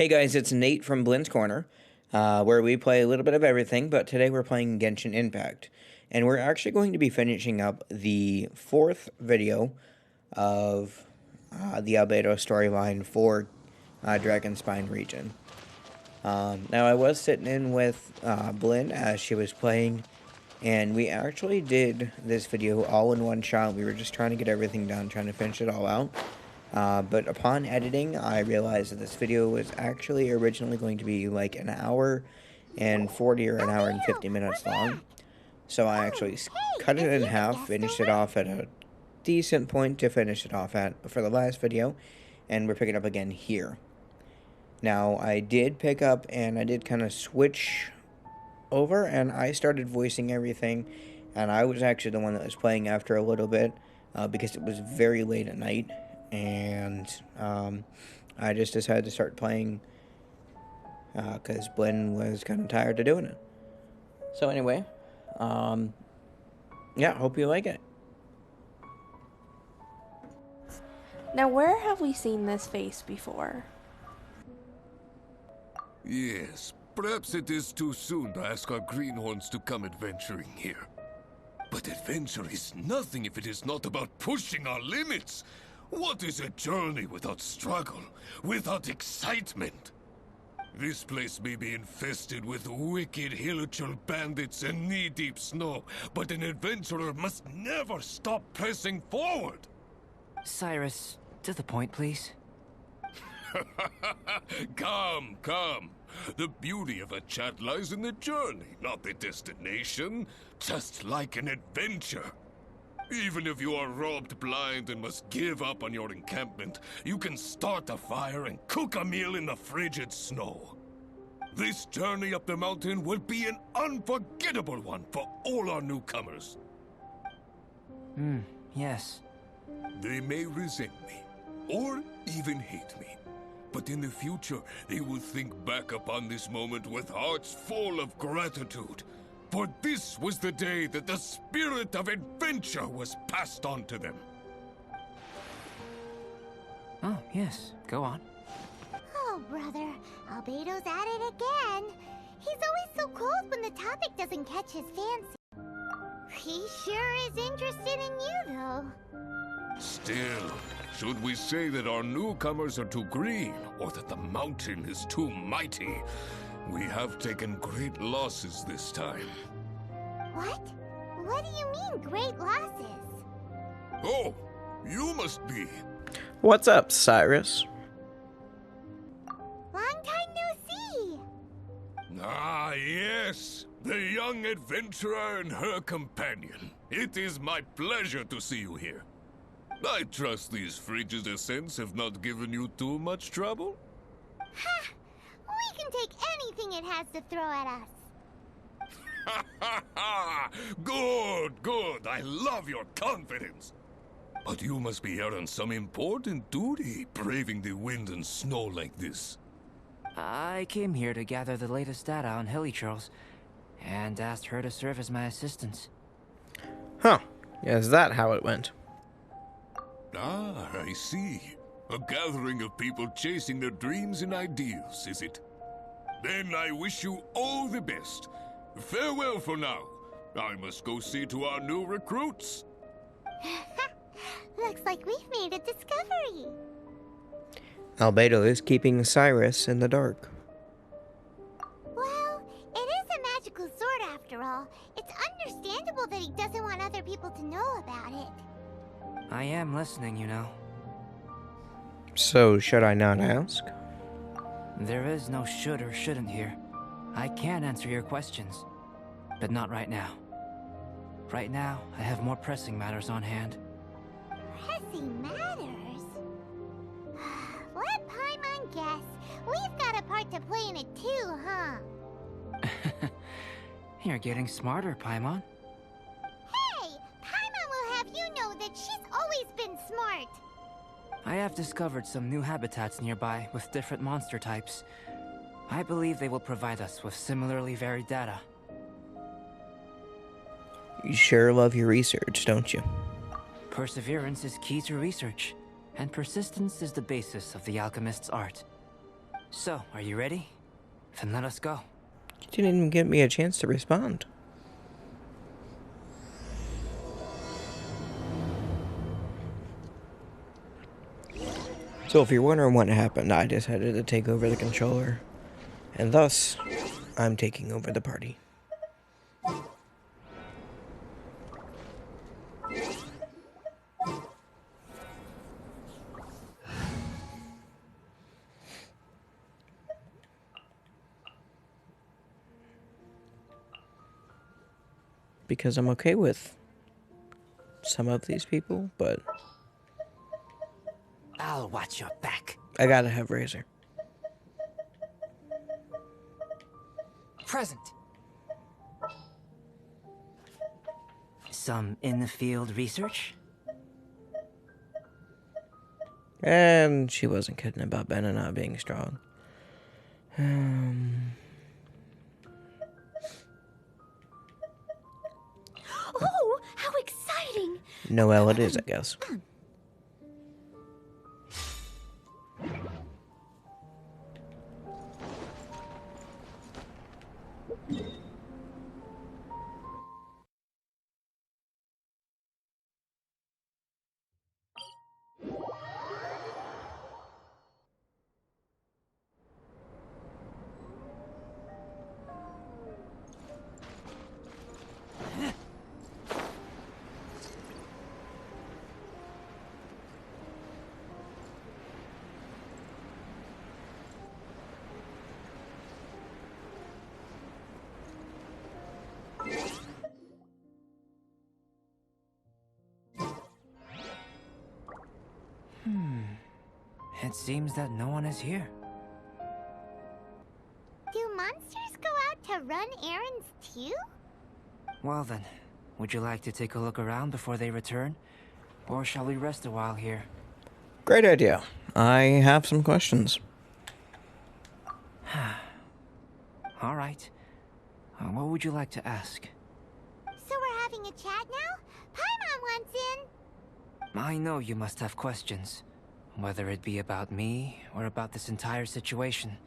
Hey guys, it's Nate from Blind's Corner, where we play a little bit of everything, but today we're playing Genshin Impact. And we're actually going to be finishing up the fourth video of the Albedo storyline for Dragonspine region. Now I was sitting in with Blind as she was playing, and we actually did this video all in one shot. We were just trying to get everything done, trying to finish it all out. But upon editing, I realized that this video was actually originally going to be like an hour and 40 or an hour and 50 minutes long. So I actually cut it in half, finished it off at a decent point to finish it off at for the last video, and we're picking up again here. Now, I did pick up and I did kind of switch over, and I started voicing everything, and I was actually the one that was playing after a little bit because it was very late at night. And I just decided to start playing because Blinn was kind of tired of doing it. So anyway, yeah, hope you like it. Now, where have we seen this face before? Yes, perhaps it is too soon to ask our greenhorns to come adventuring here. But adventure is nothing if it is not about pushing our limits. What is a journey without struggle, without excitement? This place may be infested with wicked hilichurl bandits and knee-deep snow, but an adventurer must never stop pressing forward. Cyrus, to the point, please. Come. The beauty of a chat lies in the journey, not the destination. Just like an adventure. Even if you are robbed blind and must give up on your encampment, you can start a fire and cook a meal in the frigid snow. This journey up the mountain will be an unforgettable one for all our newcomers. Yes. They may resent me, or even hate me. But in the future, they will think back upon this moment with hearts full of gratitude. For this was the day that the spirit of adventure was passed on to them. Oh, yes. Go on. Oh, brother. Albedo's at it again. He's always so cold when the topic doesn't catch his fancy. He sure is interested in you, though. Still, should we say that our newcomers are too green, or that the mountain is too mighty? We have taken great losses this time. What? What do you mean, great losses? Oh, you must be. What's up, Cyrus? Long time no see. Ah, yes. The young adventurer and her companion. It is my pleasure to see you here. I trust these frigid ascents have not given you too much trouble? Ha! We can take anything it has to throw at us. Ha ha ha! Good. I love your confidence. But you must be here on some important duty, braving the wind and snow like this. I came here to gather the latest data on hilichurls, and asked her to serve as my assistant. Huh. Is that how it went? Ah, I see. A gathering of people chasing their dreams and ideals, is it? Then I wish you all the best. Farewell for now. I must go see to our new recruits. Looks like we've made a discovery. Albedo is keeping Cyrus in the dark. Well, it is a magical sword after all. It's understandable that he doesn't want other people to know about it. I am listening, you know. So, should I not ask? There is no should or shouldn't here. I can answer your questions, but not right now. Right now, I have more pressing matters on hand. Pressing matters? Let Paimon guess. We've got a part to play in it too, huh? You're getting smarter, Paimon. Hey! Paimon will have you know that she's always been smart. I have discovered some new habitats nearby with different monster types. I believe they will provide us with similarly varied data. You sure love your research, don't you? Perseverance is key to research, and persistence is the basis of the alchemist's art. So, are you ready? Then let us go. You didn't even give me a chance to respond. So if you're wondering what happened, I decided to take over the controller. And thus, I'm taking over the party. Because I'm okay with some of these people, but I'll watch your back. I gotta have Razor. Present. Some in-the-field research? And she wasn't kidding about Benna not being strong. Oh, how exciting! Noelle it is, I guess. It seems that no one is here. Do monsters go out to run errands too? Well then, would you like to take a look around before they return? Or shall we rest a while here? Great idea. I have some questions. All right. What would you like to ask? So we're having a chat now? Paimon wants in. I know you must have questions. Whether it be about me, or about this entire situation.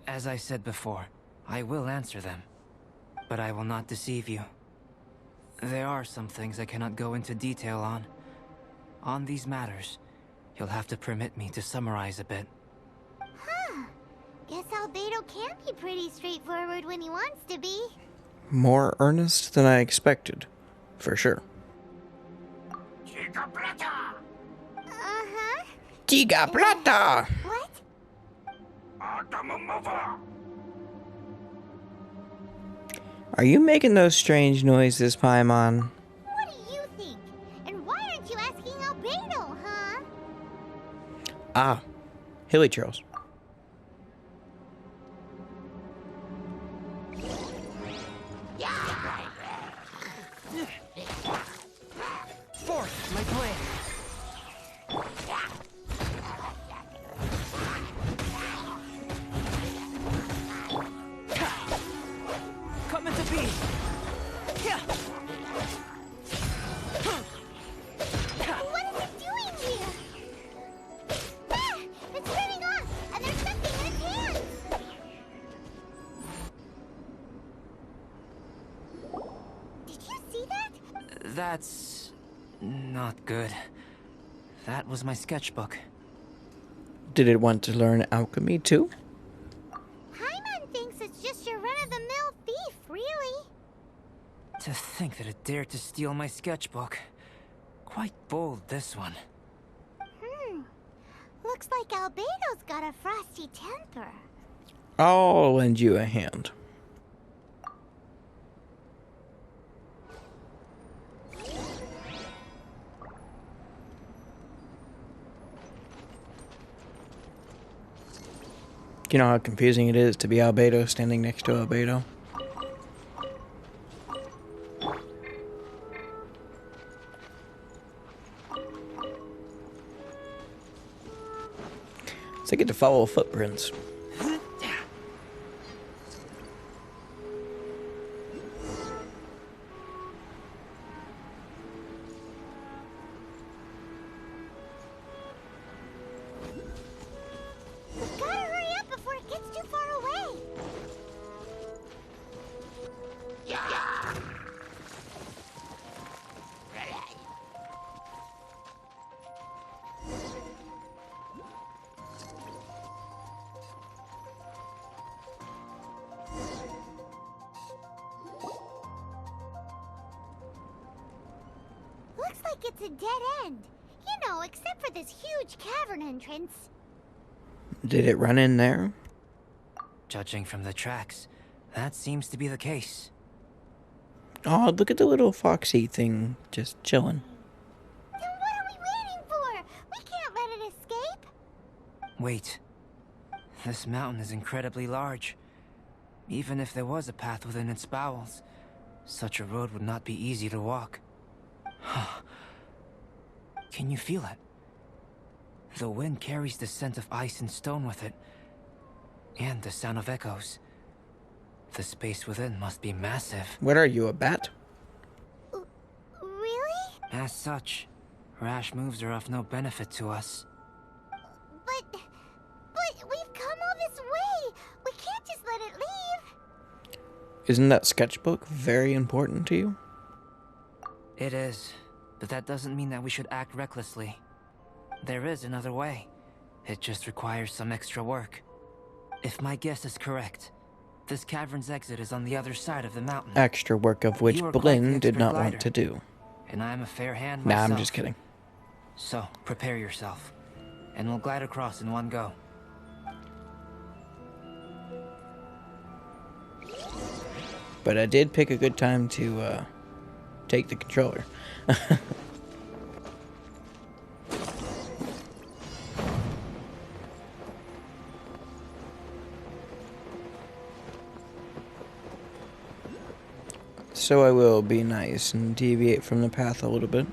As I said before, I will answer them. But I will not deceive you. There are some things I cannot go into detail on. On these matters, you'll have to permit me to summarize a bit. Huh. Guess Albedo can be pretty straightforward when he wants to be. More earnest than I expected, for sure. Uh-huh. Tiga Plata! What? Are you making those strange noises, Paimon? What do you think? And why aren't you asking Albedo, huh? Ah, hilly churls. Forth, my blade! Come into being! What is it doing here? Ah! It's turning off, and there's something in its hands! Did you see that? That's... not good. That was my sketchbook. Did it want to learn alchemy too? Paimon thinks it's just your run-of-the-mill thief, really. To think that it dared to steal my sketchbook. Quite bold, this one. Looks like Albedo's got a frosty temper. I'll lend you a hand. You know how confusing it is to be Albedo standing next to Albedo? So I get to follow footprints. Gotta hurry up it's a dead end. You know, except for this huge cavern entrance. Did it run in there? Judging from the tracks, that seems to be the case. Oh, look at the little foxy thing just chilling. Then what are we waiting for? We can't let it escape. Wait. This mountain is incredibly large. Even if there was a path within its bowels, such a road would not be easy to walk. Can you feel it? The wind carries the scent of ice and stone with it, and the sound of echoes. The space within must be massive. What are you, a bat? Really? As such, rash moves are of no benefit to us. But we've come all this way. We can't just let it leave. Isn't that sketchbook very important to you? It is, but that doesn't mean that we should act recklessly. There is another way. It just requires some extra work. If my guess is correct, this cavern's exit is on the other side of the mountain. Extra work of which You are quite Blinn the did expert not glider. want to do. And I'm a fair hand Nah, myself. I'm just kidding. So, prepare yourself, and we'll glide across in one go. But I did pick a good time to take the controller. So I will be nice and deviate from the path a little bit.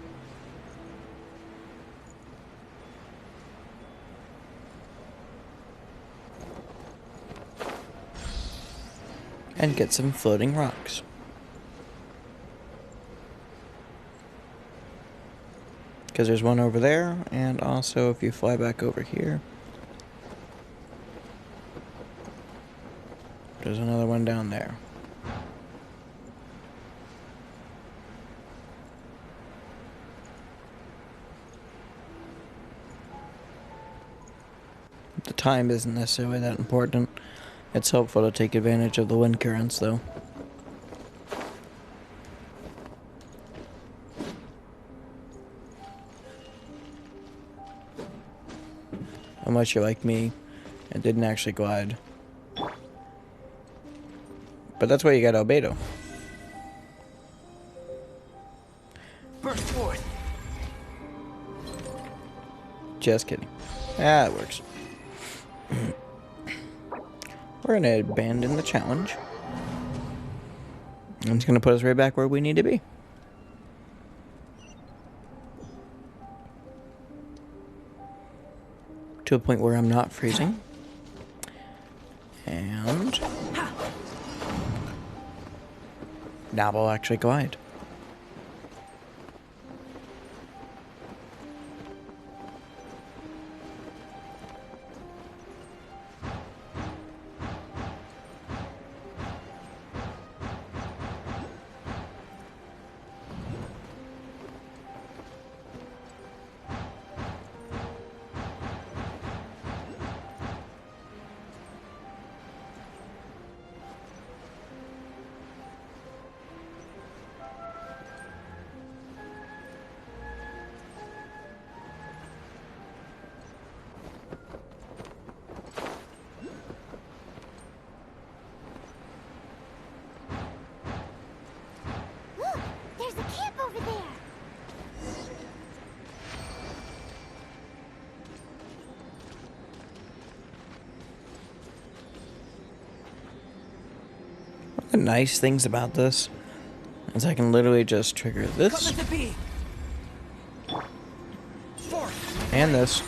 And get some floating rocks. Because there's one over there, and also if you fly back over here, there's another one down there. The time isn't necessarily that important. It's helpful to take advantage of the wind currents, though. Unless you're like me and didn't actually glide. But that's why you got Albedo. Burst forward! Just kidding. Ah, it works. We're gonna abandon the challenge. And it's gonna put us right back where we need to be. To a point where I'm not freezing. And now we'll actually glide. Look, there's a camp over there. One of the nice things about this is I can literally just trigger this Come to be! and this,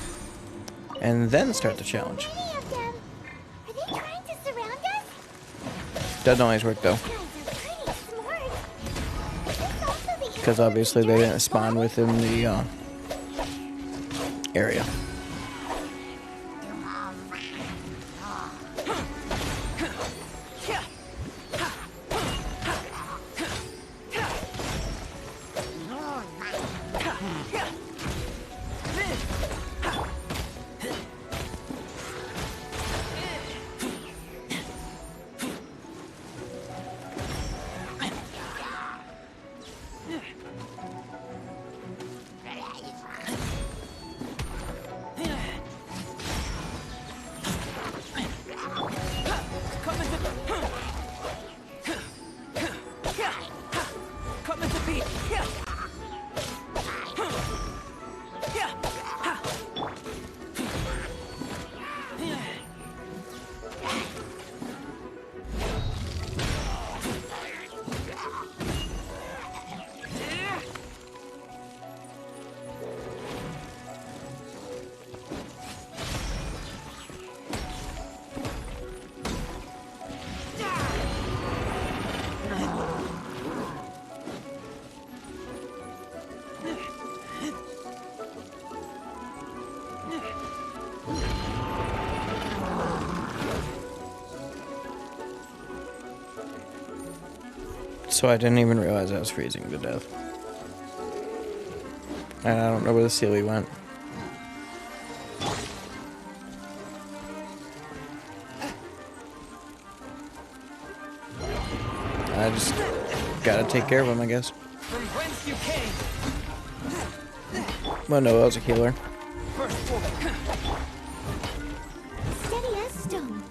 and then start the challenge. Many of them. Are they trying to surround us? Doesn't always work though, Guys are pretty smart. Is this also the because obviously they didn't spawn within the area. So I didn't even realize I was freezing to death. And I don't know where the Sealy went. I just gotta take care of him, I guess. From whence you came. Well, no, that was a healer. First forward. Steady as stone.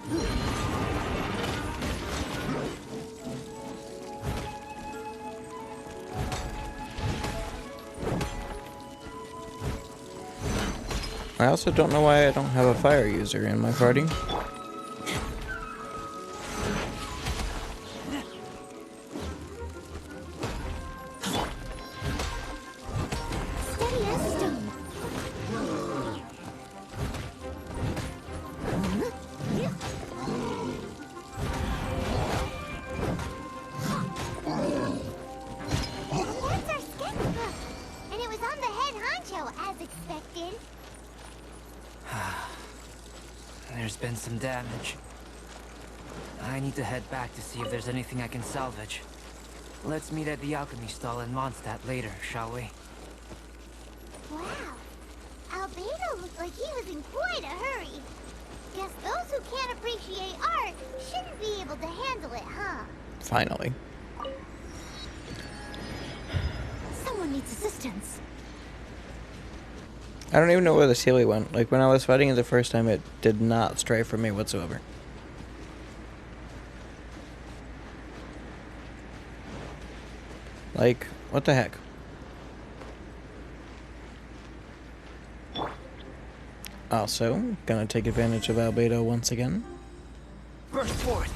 I also don't know why I don't have a fire user in my party. Steady as stone. That's our sketchbook. And it was on the head honcho, as expected. There's been some damage. I need to head back to see if there's anything I can salvage. Let's meet at the alchemy stall in Mondstadt later, shall we? Wow. Albedo looked like he was in quite a hurry. Guess those who can't appreciate art shouldn't be able to handle it, huh? Finally. Someone needs assistance. I don't even know where the Sealy went. Like, when I was fighting it the first time, it did not stray from me whatsoever. Like, what the heck? Also, gonna take advantage of Albedo once again. Burst forth!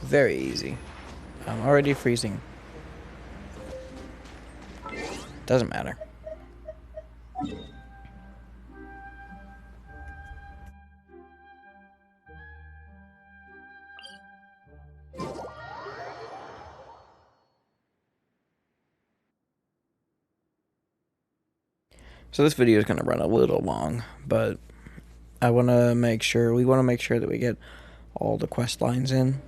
Very easy. I'm already freezing. Doesn't matter. So this video is going to run a little long, but we want to make sure that we get all the quest lines in.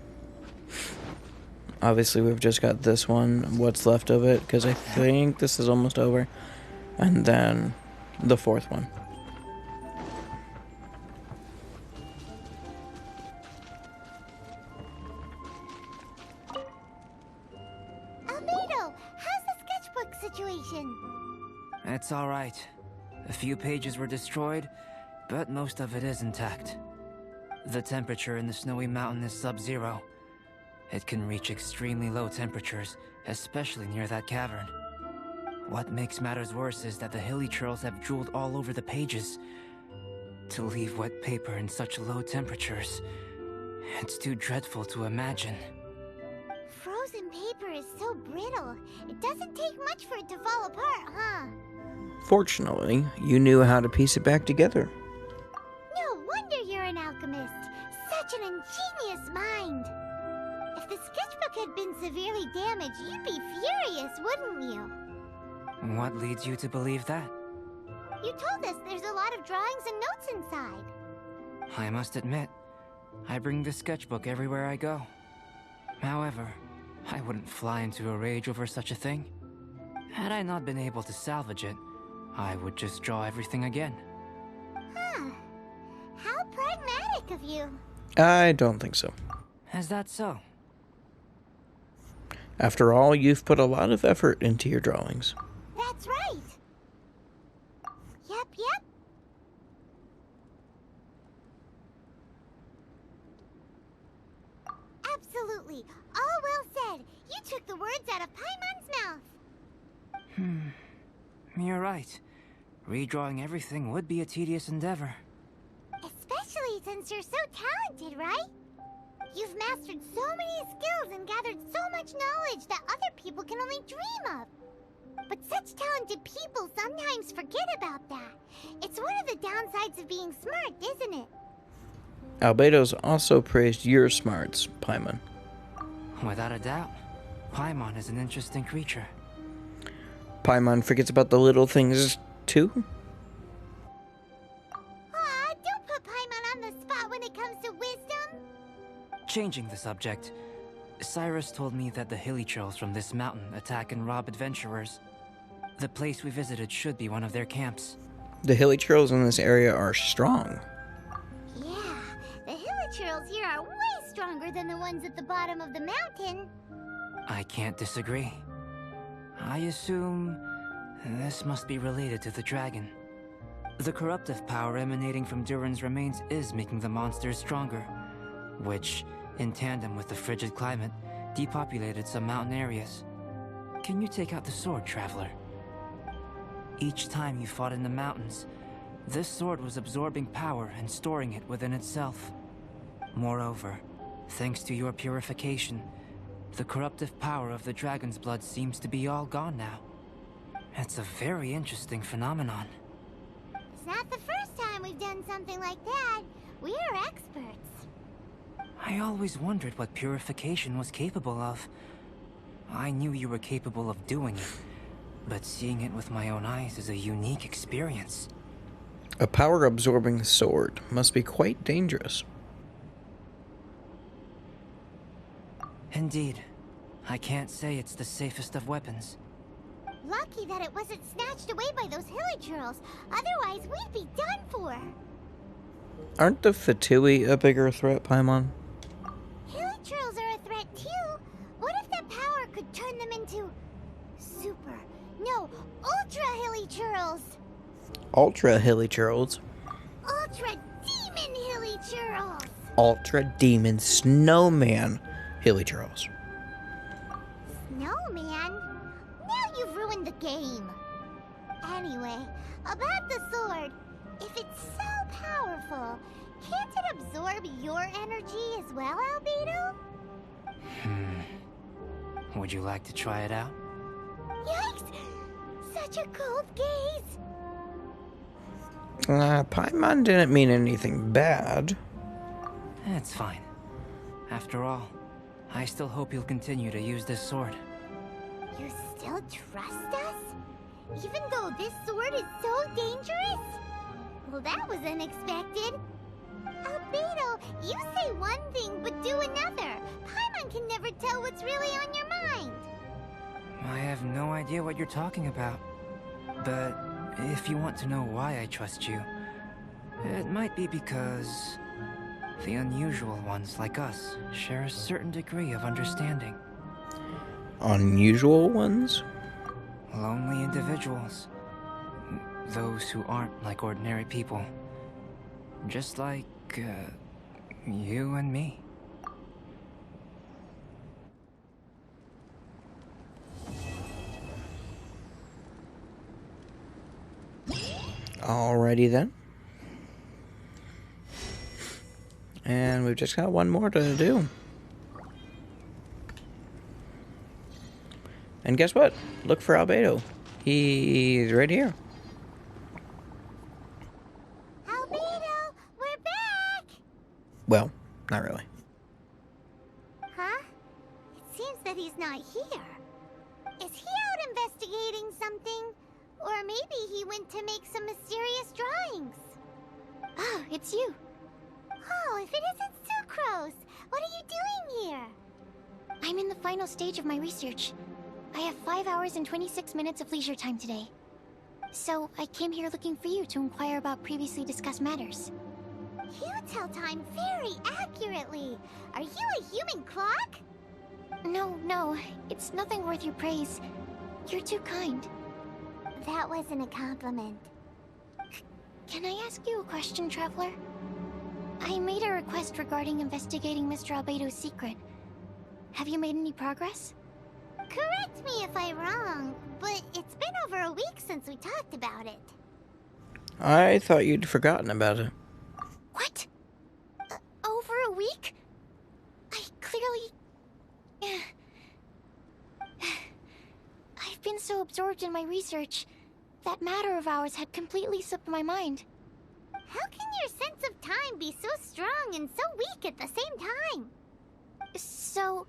Obviously, we've just got this one, what's left of it, because I think this is almost over. And then the fourth one. Albedo, how's the sketchbook situation? It's alright. A few pages were destroyed, but most of it is intact. The temperature in the snowy mountain is sub-zero. It can reach extremely low temperatures, especially near that cavern. What makes matters worse is that the hilly churls have drooled all over the pages. To leave wet paper in such low temperatures, it's too dreadful to imagine. Frozen paper is so brittle. It doesn't take much for it to fall apart, huh? Fortunately, you knew how to piece it back together. No wonder you're an alchemist. Such an ingenious mind. If the sketchbook had been severely damaged, you'd be furious, wouldn't you? What leads you to believe that? You told us there's a lot of drawings and notes inside. I must admit, I bring this sketchbook everywhere I go. However, I wouldn't fly into a rage over such a thing. Had I not been able to salvage it, I would just draw everything again. Huh. How pragmatic of you. I don't think so. Is that so? After all, you've put a lot of effort into your drawings. That's right. Yep. Exactly! All well said! You took the words out of Paimon's mouth! You're right. Redrawing everything would be a tedious endeavor. Especially since you're so talented, right? You've mastered so many skills and gathered so much knowledge that other people can only dream of. But such talented people sometimes forget about that. It's one of the downsides of being smart, isn't it? Albedo's also praised your smarts, Paimon. Without a doubt, Paimon is an interesting creature. Paimon forgets about the little things, too? Aw, don't put Paimon on the spot when it comes to wisdom. Changing the subject, Cyrus told me that the hilly trolls from this mountain attack and rob adventurers. The place we visited should be one of their camps. The hilly trails in this area are strong. Yeah, the hilichurls here are way stronger than the ones at the bottom of the mountain. I can't disagree. I assume this must be related to the dragon. The corruptive power emanating from Durin's remains is making the monsters stronger, which, in tandem with the frigid climate, depopulated some mountain areas. Can you take out the sword, Traveler? Each time you fought in the mountains, this sword was absorbing power and storing it within itself. Moreover, thanks to your purification, the corruptive power of the dragon's blood seems to be all gone now. It's a very interesting phenomenon. It's not the first time we've done something like that. We're experts. I always wondered what purification was capable of. I knew you were capable of doing it, but seeing it with my own eyes is a unique experience. A power-absorbing sword must be quite dangerous. Indeed. I can't say it's the safest of weapons. Lucky that it wasn't snatched away by those hilichurls. Otherwise, we'd be done for. Aren't the Fatui a bigger threat, Paimon? Hilichurls are a threat too. What if that power could turn them into ultra hilichurls? Ultra hilichurls. Ultra demon hilichurls. Ultra demon snowman hilichurls. Snowman? Now you've ruined the game. Anyway, about the sword. If it's so powerful, can't it absorb your energy as well, Albedo? Would you like to try it out? Yikes! Such a cold gaze! Paimon didn't mean anything bad. It's fine. After all, I still hope you'll continue to use this sword. You still trust us? Even though this sword is so dangerous? Well, that was unexpected. Albedo, you say one thing but do another. Paimon can never tell what's really on your mind. I have no idea what you're talking about. But if you want to know why I trust you, it might be because the unusual ones like us share a certain degree of understanding. Unusual ones? Lonely individuals. Those who aren't like ordinary people. Just like, you and me. Alrighty then. And we've just got one more to do. And guess what? Look for Albedo. He's right here. Albedo, we're back! Well, not really. Huh? It seems that he's not here. Is he out investigating something? Or maybe he went to make some mysterious drawings. Oh, it's you. Oh, if it isn't Sucrose! What are you doing here? I'm in the final stage of my research. I have 5 hours and 26 minutes of leisure time today. So, I came here looking for you to inquire about previously discussed matters. You tell time very accurately. Are you a human clock? No, it's nothing worth your praise. You're too kind. That wasn't a compliment. Can I ask you a question, Traveler? I made a request regarding investigating Mr. Albedo's secret. Have you made any progress? Correct me if I'm wrong, but it's been over a week since we talked about it. I thought you'd forgotten about it. What? Over a week? I clearly... I've been so absorbed in my research. That matter of ours had completely slipped my mind. How can your sense of time be so strong and so weak at the same time? So,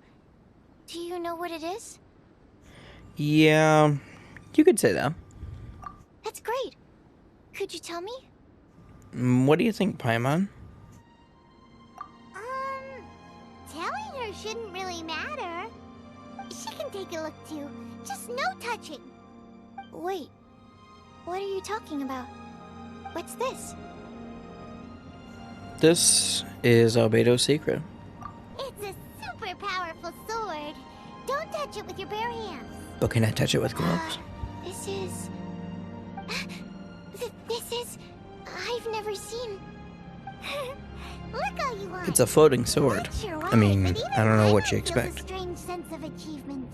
do you know what it is? Yeah, you could say that. That's great. Could you tell me? What do you think, Paimon? Telling her shouldn't really matter. She can take a look too. Just no touching. Wait. What are you talking about? What's this? This is Albedo's secret. It's a super powerful sword. Don't touch it with your bare hands. But can I touch it with gloves? This is... This is... I've never seen... Look all you want. It's a floating sword. That's your I mean, right, but I don't know what even you Paimon feels expect. a strange sense of achievement.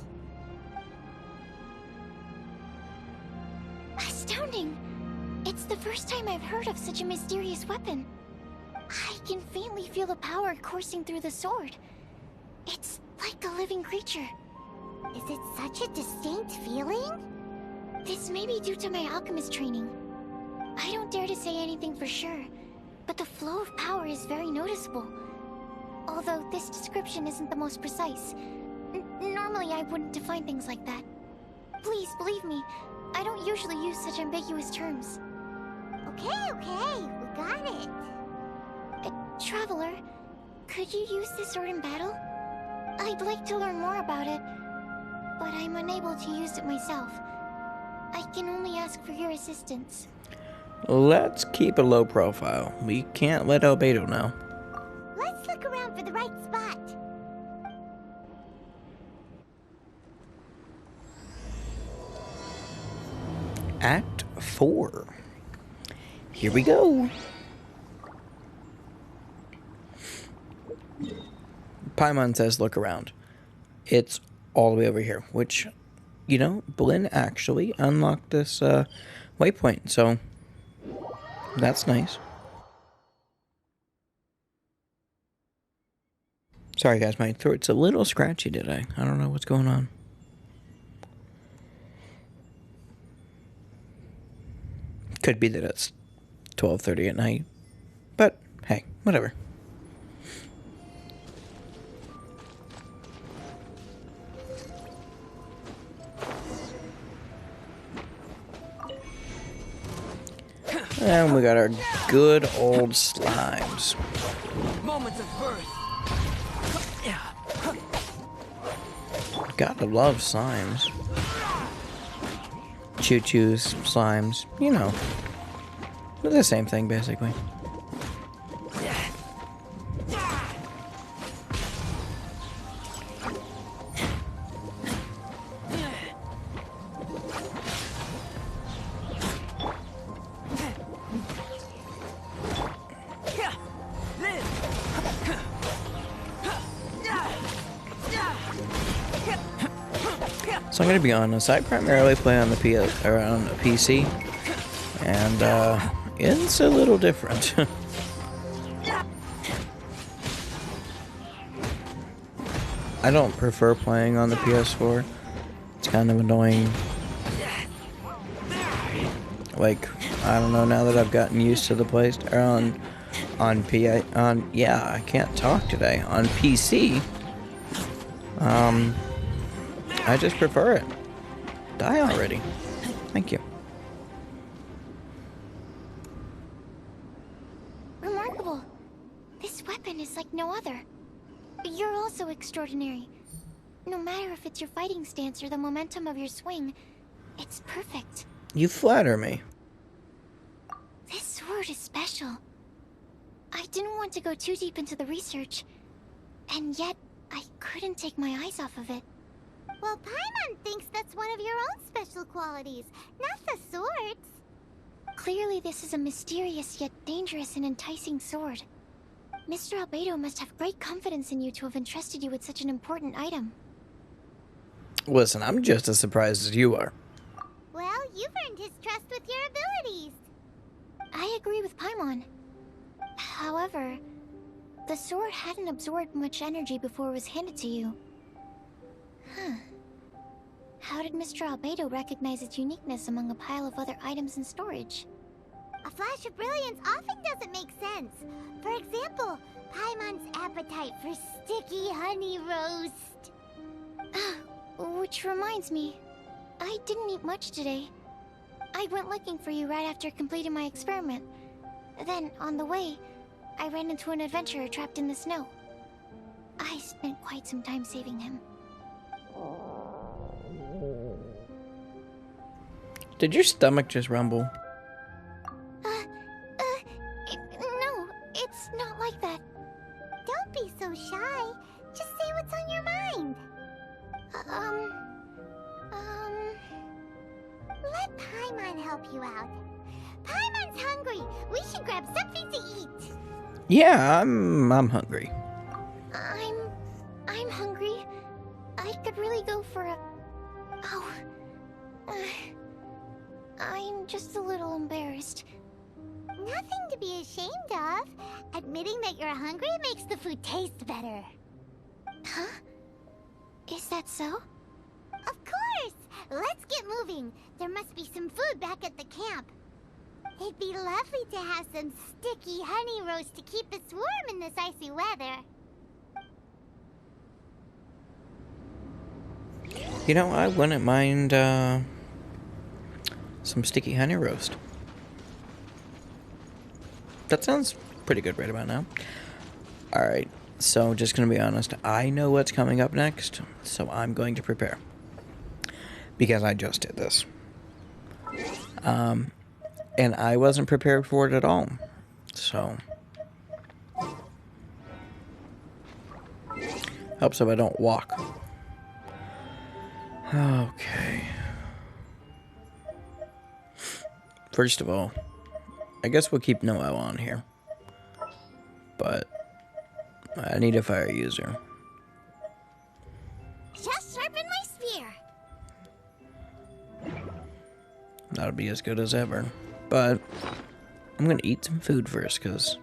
Astounding! It's the first time I've heard of such a mysterious weapon. I can faintly feel the power coursing through the sword. It's like a living creature. Is it such a distinct feeling? This may be due to my alchemist training. I don't dare to say anything for sure, but the flow of power is very noticeable. Although this description isn't the most precise. Normally I wouldn't define things like that. Please believe me, I don't usually use such ambiguous terms. Okay, we got it. Traveler, could you use this sword in battle? I'd like to learn more about it, but I'm unable to use it myself. I can only ask for your assistance. Let's keep a low profile. We can't let Albedo know. Let's look around for the right spot. Act 4. Here we go. Paimon says look around. It's all the way over here, which, you know, Blinn actually unlocked this waypoint, so that's nice. Sorry guys, my throat's a little scratchy today. I don't know what's going on. Could be that it's 12:30 at night, but hey, whatever. And we got our good old slimes. Moments of birth. Gotta love slimes. Choo-choos, slimes, you know. They're the same thing, basically. So I'm gonna be honest, I primarily play on the on a PC, and it's a little different. I don't prefer playing on the PS4. It's kind of annoying. Like, I don't know, now that I've gotten used to the PlayStation yeah, I can't talk today. On PC, I just prefer it. Die already. Thank you. Remarkable. This weapon is like no other. You're also extraordinary. No matter if it's your fighting stance or the momentum of your swing, it's perfect. You flatter me. This sword is special. I didn't want to go too deep into the research, and yet I couldn't take my eyes off of it. Well, Paimon thinks that's one of your own special qualities, not the sword's. Clearly this is a mysterious yet dangerous and enticing sword. Mr. Albedo must have great confidence in you to have entrusted you with such an important item. Listen, I'm just as surprised as you are. Well, you've earned his trust with your abilities. I agree with Paimon. However, the sword hadn't absorbed much energy before it was handed to you. Huh. How did Mr. Albedo recognize its uniqueness among a pile of other items in storage? A flash of brilliance often doesn't make sense. For example, Paimon's appetite for sticky honey roast. Which reminds me, I didn't eat much today. I went looking for you right after completing my experiment. Then, on the way, I ran into an adventurer trapped in the snow. I spent quite some time saving him. Did your stomach just rumble? No, it's not like that. Don't be so shy. Just say what's on your mind. Let Paimon help you out. Paimon's hungry. We should grab something to eat. Yeah, I'm hungry. I'm hungry. I could really go for a... Oh. I'm just a little embarrassed. Nothing to be ashamed of. Admitting that you're hungry makes the food taste better. Huh? Is that so? Of course! Let's get moving. There must be some food back at the camp. It'd be lovely to have some sticky honey roast to keep us warm in this icy weather. You know, I wouldn't mind some sticky honey roast. That sounds pretty good right about now. Alright, so just gonna be honest, I know what's coming up next, so I'm going to prepare. Because I just did this. And I wasn't prepared for it at all. So helps if I don't walk. Okay. First of all, I guess we'll keep Noel on here. But I need a fire user. Just sharpen my spear. That'll be as good as ever. But I'm gonna eat some food first, because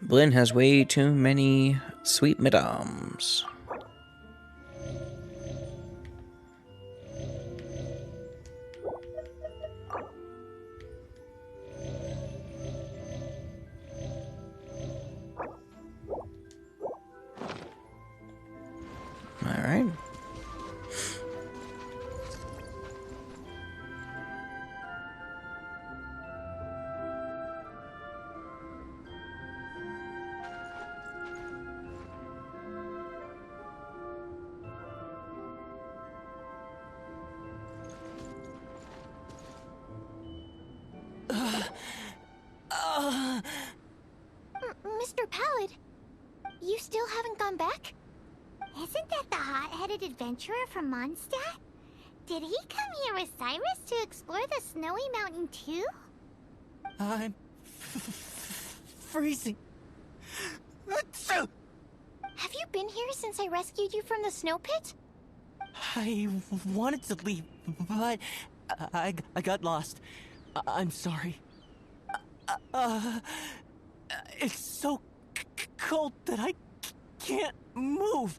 Blinn has way too many sweet madams. Alright. Mr. Pallid, you still haven't gone back? Isn't that the hot-headed adventurer from Mondstadt? Did he come here with Cyrus to explore the snowy mountain too? I'm freezing. Have you been here since I rescued you from the snow pit? I wanted to leave, but I got lost. I'm sorry. It's so cold that I can't move.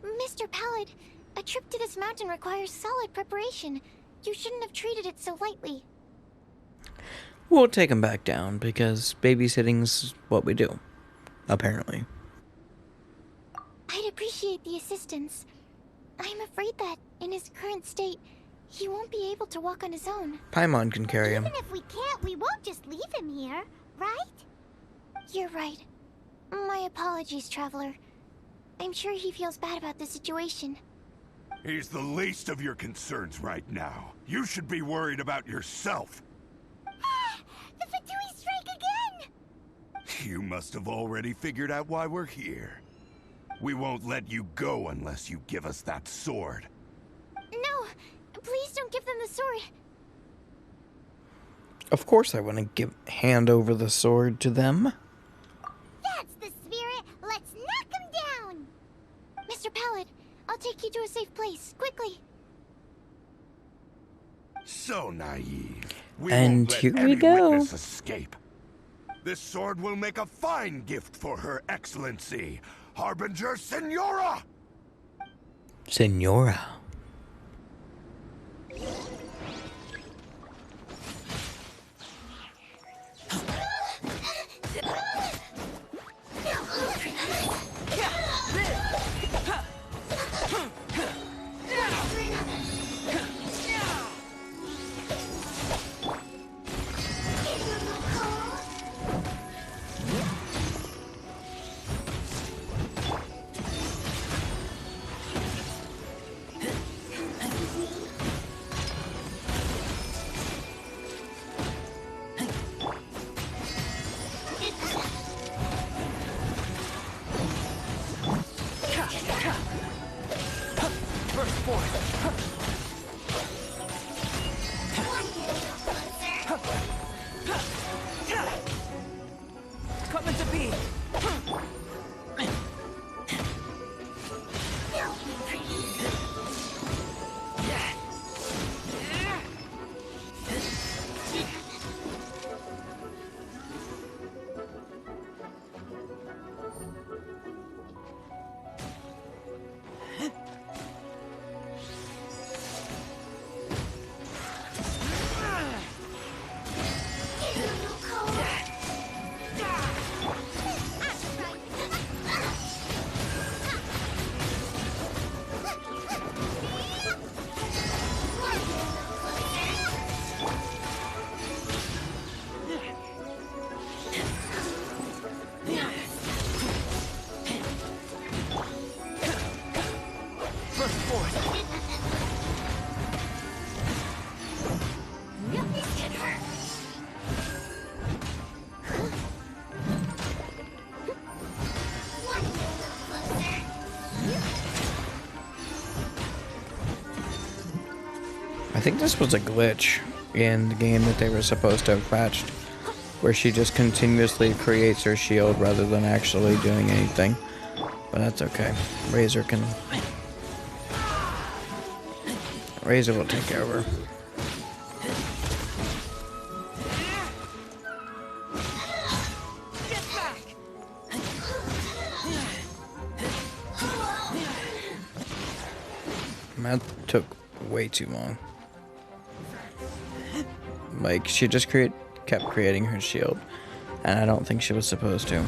Mr. Pallid, a trip to this mountain requires solid preparation. You shouldn't have treated it so lightly. We'll take him back down, because babysitting's what we do. Apparently. I'd appreciate the assistance. I'm afraid that, in his current state, he won't be able to walk on his own. Paimon can carry him. Even if we can't, we won't just leave him here, right? You're right. My apologies, Traveler. I'm sure he feels bad about the situation. He's the least of your concerns right now. You should be worried about yourself. The Fatui strike again! You must have already figured out why we're here. We won't let you go unless you give us that sword. No! Please don't give them the sword! Of course I want to hand over the sword to them. That's I'll take you to a safe place, quickly. So naive. We And won't let here we any go. witness escape. This sword will make a fine gift for Her Excellency, Harbinger Senora! Senora. Coming to be. I think this was a glitch in the game that they were supposed to have patched, where she just continuously creates her shield rather than actually doing anything. But that's okay. Razor will take care of her. That took way too long. Like, she just kept creating her shield, and I don't think she was supposed to.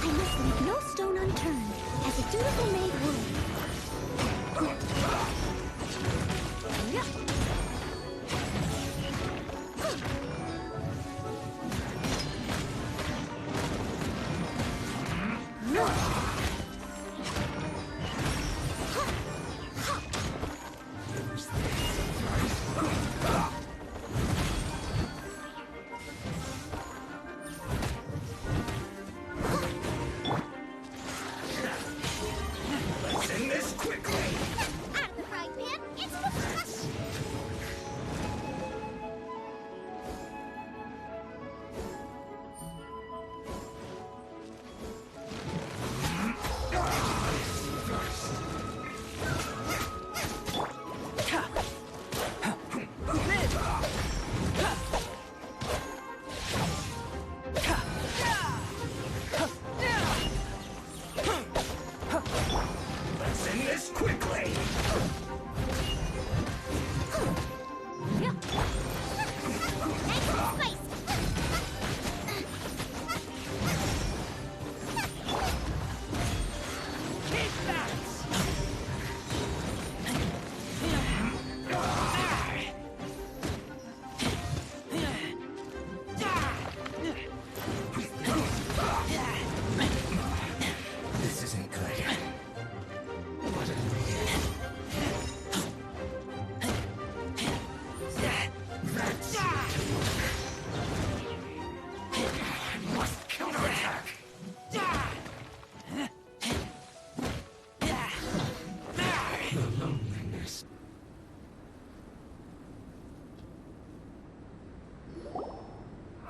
I must leave no stone unturned, as a dutiful maid would.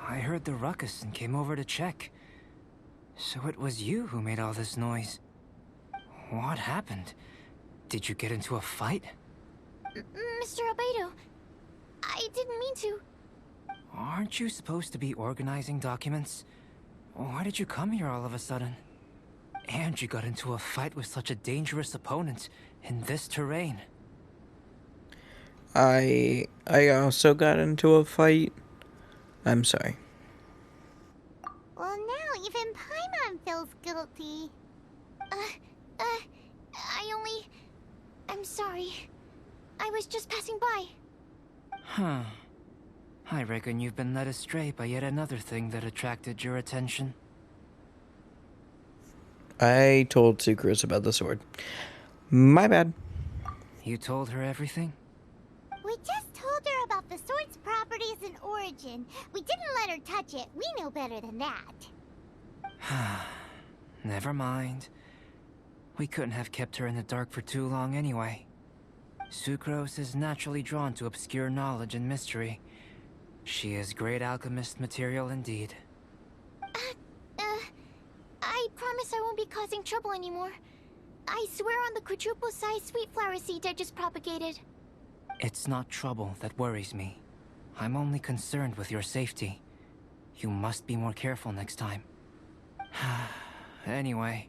I heard the ruckus and came over to check. So it was you who made all this noise. What happened? Did you get into a fight? Mr. Albedo, I didn't mean to. Aren't you supposed to be organizing documents? Why did you come here all of a sudden? And you got into a fight with such a dangerous opponent in this terrain. I also got into a fight. I'm sorry. Well, now even Paimon feels guilty. I'm sorry. I was just passing by. Huh. I reckon you've been led astray by yet another thing that attracted your attention. I told Sucrose about the sword. My bad. You told her everything? We just told her about the sword's properties and origin. We didn't let her touch it. We know better than that. Never mind. We couldn't have kept her in the dark for too long anyway. Sucrose is naturally drawn to obscure knowledge and mystery. She is great alchemist material indeed. I promise I won't be causing trouble anymore. I swear on the quadruple-sized sweet flower seed I just propagated. It's not trouble that worries me. I'm only concerned with your safety. You must be more careful next time. Anyway,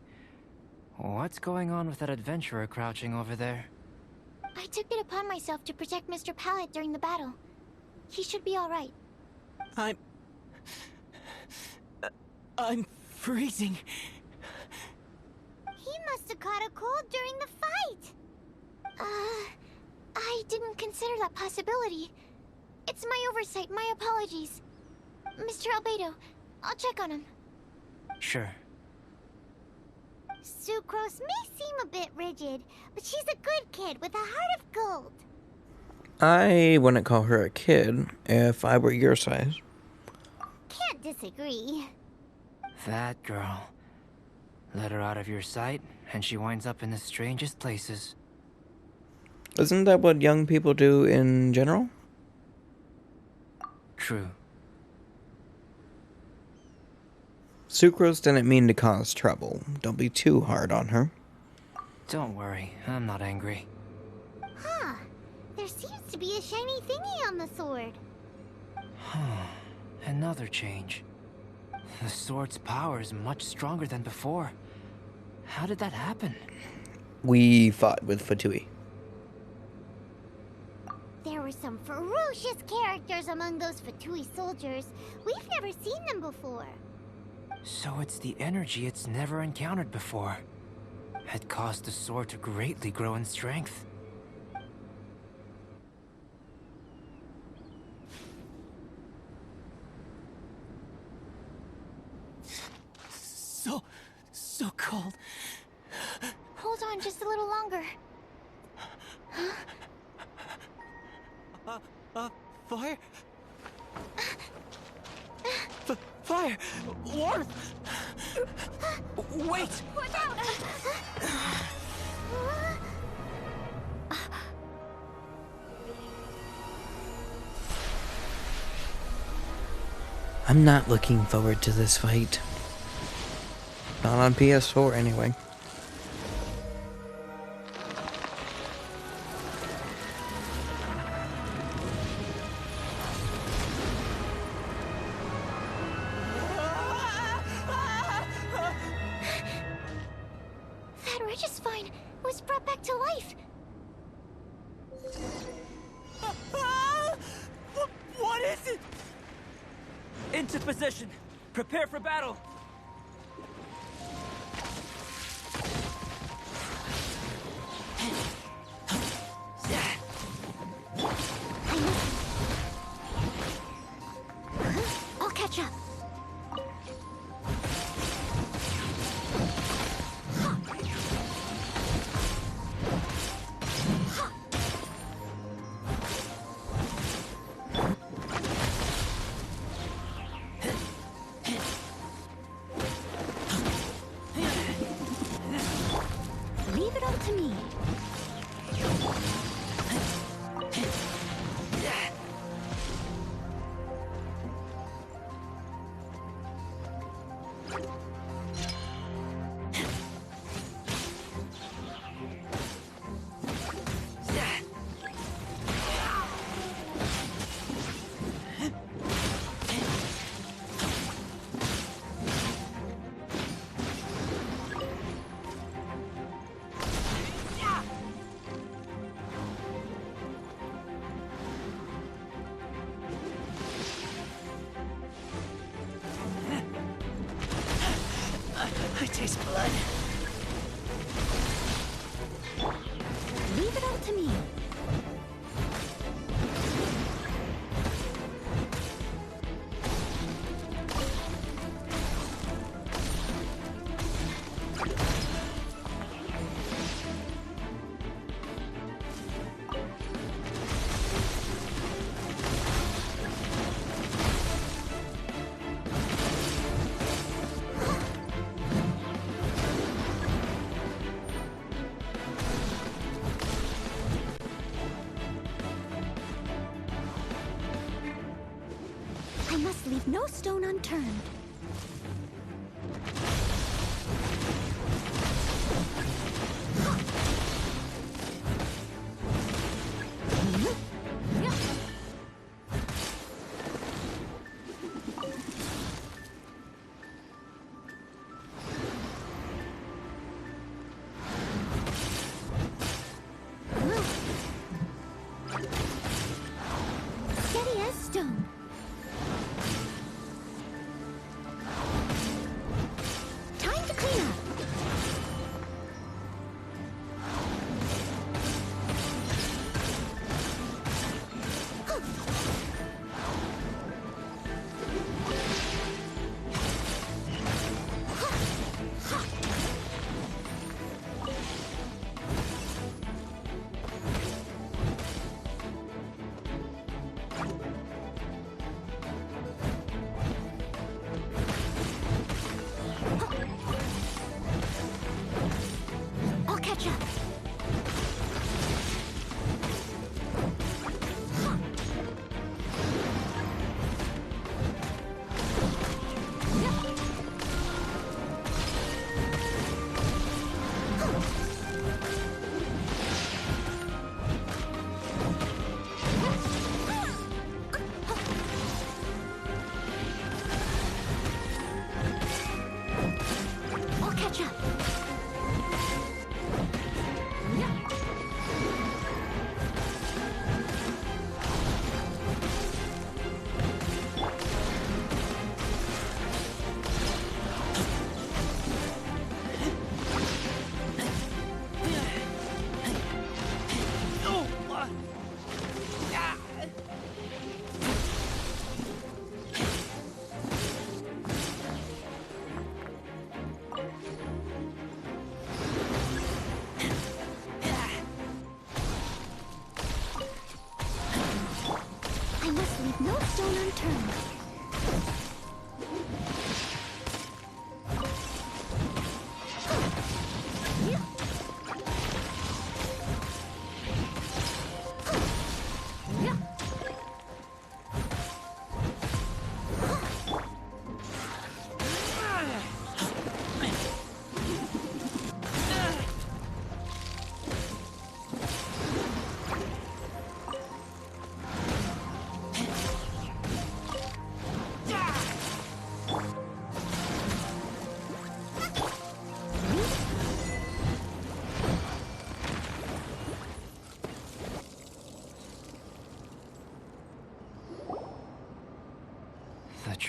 what's going on with that adventurer crouching over there? I took it upon myself to protect Mr. Pallet during the battle. He should be alright. I'm freezing. He must have caught a cold during the fight. I didn't consider that possibility. It's my oversight, my apologies. Mr. Albedo, I'll check on him. Sure. Sucrose may seem a bit rigid, but she's a good kid with a heart of gold. I wouldn't call her a kid if I were your size. Can't disagree. That girl. Let her out of your sight, and she winds up in the strangest places. Isn't that what young people do in general? True. Sucrose didn't mean to cause trouble. Don't be too hard on her. Don't worry, I'm not angry. Huh. There seems to be a shiny thingy on the sword. Another change. The sword's power is much stronger than before. How did that happen? We fought with Fatui. There were some ferocious characters among those Fatui soldiers. We've never seen them before. So it's the energy it's never encountered before. It caused the sword to greatly grow in strength. so cold. Hold on just a little longer. Fire? Fire! Warmth! Wait! Watch out! I'm not looking forward to this fight. Not on PS4 anyway. That Regis-Vine was brought back to life. What is it? Into position. Prepare for battle. I'll catch up. Leave it up to me. I taste blood. Leave it up to me. I must leave no stone unturned. Steady as stone.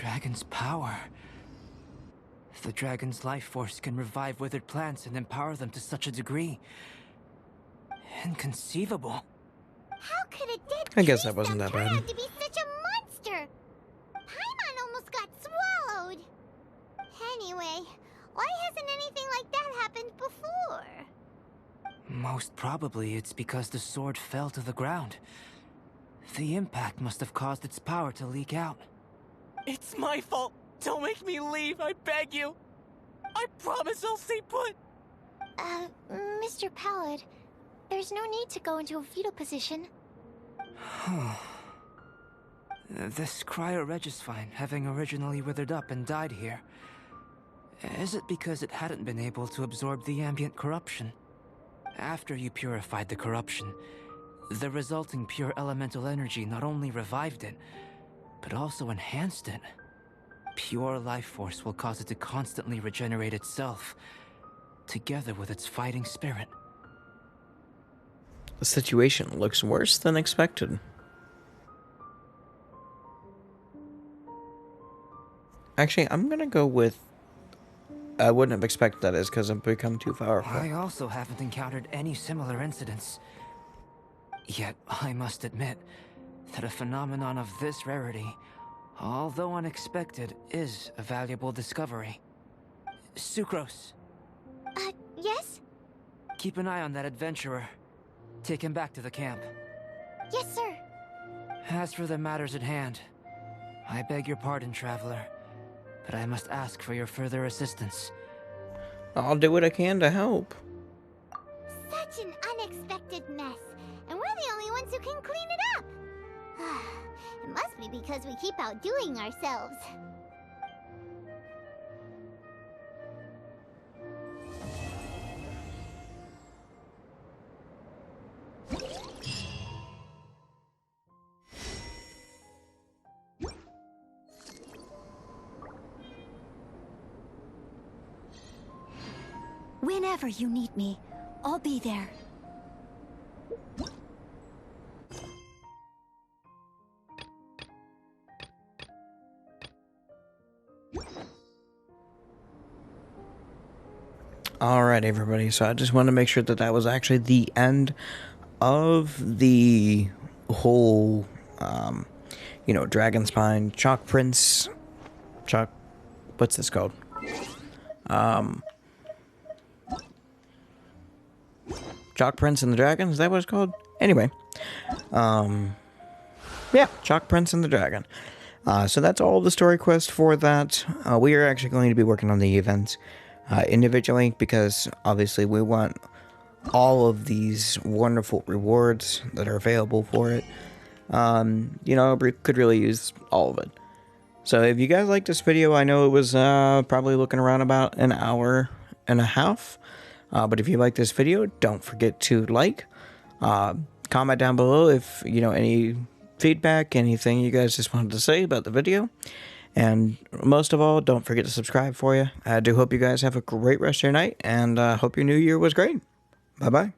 dragon's power. The dragon's life force can revive withered plants and empower them to such a degree. Inconceivable. How could a dead I guess tree that wasn't stump that turn bad. out to be such a monster? Paimon almost got swallowed. Anyway, why hasn't anything like that happened before? Most probably it's because the sword fell to the ground. The impact must have caused its power to leak out. It's my fault. Don't make me leave, I beg you. I promise I'll stay put. Mr. Pallid, there's no need to go into a fetal position. This cryoregis having originally withered up and died here. Is it because it hadn't been able to absorb the ambient corruption? After you purified the corruption, the resulting pure elemental energy not only revived it, but also enhanced it. Pure life force will cause it to constantly regenerate itself, together with its fighting spirit. The situation looks worse than expected. Actually, I'm gonna go with... I wouldn't have expected that is because I've become too powerful. I also haven't encountered any similar incidents. Yet, I must admit that a phenomenon of this rarity, although unexpected, is a valuable discovery. Sucrose, Yes? keep an eye on that adventurer. Take him back to the camp. Yes, sir. As for the matters at hand, I beg your pardon, traveler, but I must ask for your further assistance. I'll do what I can to help. Such an unexpected mess, and we're the only ones who can clean it up. It must be because we keep outdoing ourselves. Whenever you need me, I'll be there. Alright, everybody, so I just want to make sure that that was actually the end of the whole, Dragon Spine, Chalk Prince, what's this called? Chalk Prince and the Dragon, is that what it's called? Anyway, yeah, Chalk Prince and the Dragon. So that's all the story quest for that. We are actually going to be working on the events individually because obviously we want all of these wonderful rewards that are available for it. We could really use all of it. So if you guys like this video, I know it was probably looking around about an hour and a half. But if you like this video, don't forget to like, comment down below if, any feedback, anything you guys just wanted to say about the video. And most of all, don't forget to subscribe for you. I do hope you guys have a great rest of your night, and hope your new year was great. Bye-bye.